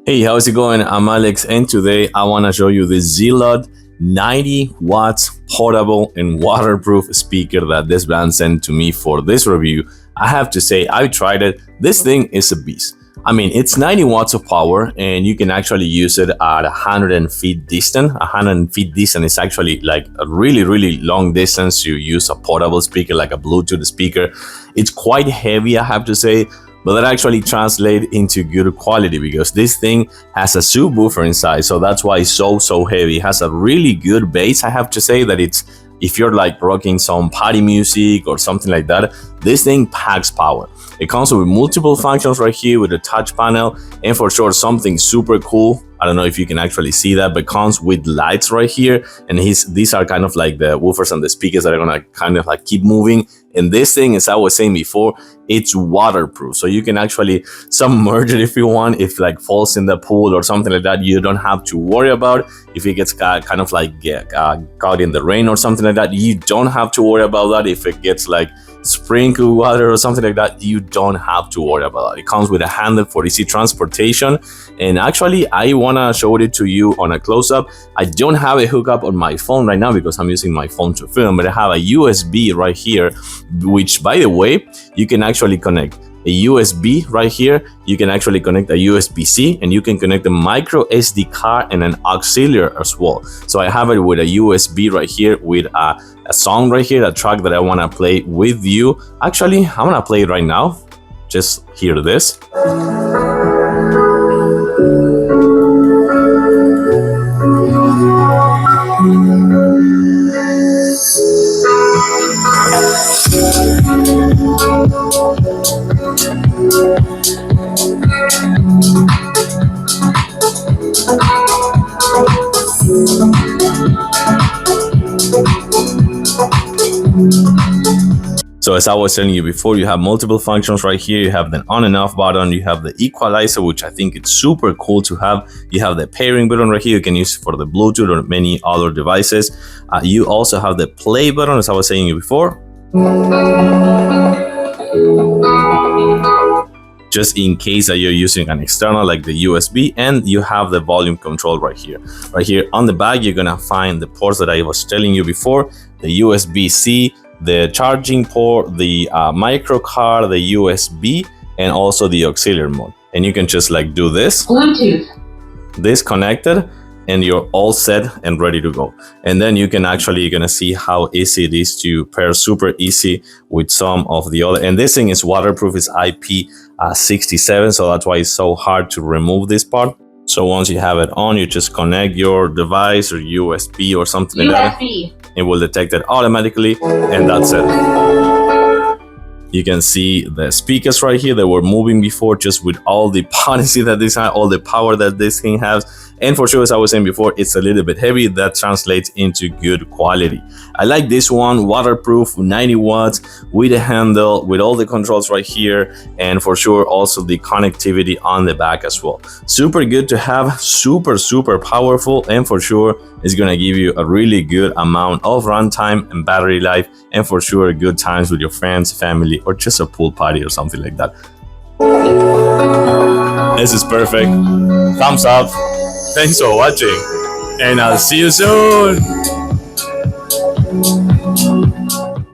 Hey, how's it going? I'm Alex, and today I want to show you the ZEALOT 90 watts portable and waterproof speaker that this brand sent to me for this review. I have to say, I tried it. This thing is a beast. I mean, it's 90 watts of power, and you can actually use it at 100 feet distance. 100 feet distance is actually like a really long distance. You use a portable speaker, like a Bluetooth speaker. It's quite heavy, I have to say, but that actually translates into good quality because this thing has a subwoofer inside, so that's why it's so heavy. It has a really good bass. I have to say that if you're like rocking some party music or something like that, this thing packs power. It comes with multiple functions right here with a touch panel, and for sure something super cool. I don't know if you can actually see that, but comes with lights right here, and these are kind of like the woofers and the speakers that are gonna kind of like keep moving. And this thing, as I was saying before, it's waterproof, so you can actually submerge it if you want. If like falls in the pool or something like that, you don't have to worry about. If it gets kind of like caught in the rain or something like that, you don't have to worry about that. If it gets like sprinkled water or something like that, you don't have to worry about that. It comes with a handle for easy transportation, and actually I want to show it to you on a close-up. I don't have a hookup on my phone right now because I'm using my phone to film, but I have a USB right here, which, by the way, you can actually connect a USB right here. You can actually connect a USB-C, and you can connect a micro SD card and an auxiliary as well. So I have it with a USB right here with a song right here, a track that I want to play with you. Actually, I'm gonna play it right now. Just hear this. So as I was telling you before, you have multiple functions right here. You have the on and off button. You have the equalizer, which I think it's super cool to have. You have the pairing button right here. You can use it for the Bluetooth or many other devices. You also have the play button, as I was saying before, just in case that you're using an external like the USB, and you have the volume control right here. Right here on the back, you're gonna find the ports that I was telling you before, the USB-C, the charging port, the micro card, the USB, and also the auxiliary mode. And you can just like do this, Bluetooth, this connected, and you're all set and ready to go. And then you can actually, you're gonna see how easy it is to pair, super easy with some of the other. And this thing is waterproof, it's IP67, so that's why it's so hard to remove this part. So once you have it on, you just connect your device or USB or something like that. It will detect it automatically, and that's it. You can see the speakers right here that were moving before, just with all the potency that this has, all the power that this thing has. And for sure, as I was saying before, it's a little bit heavy. That translates into good quality. I like this one, waterproof, 90 watts, with a handle, with all the controls right here, and for sure also the connectivity on the back as well. Super good to have, super powerful, and for sure it's gonna give you a really good amount of runtime and battery life, and for sure good times with your friends, family, or just a pool party or something like that. This is perfect. Thumbs up. Thanks for watching, and I'll see you soon.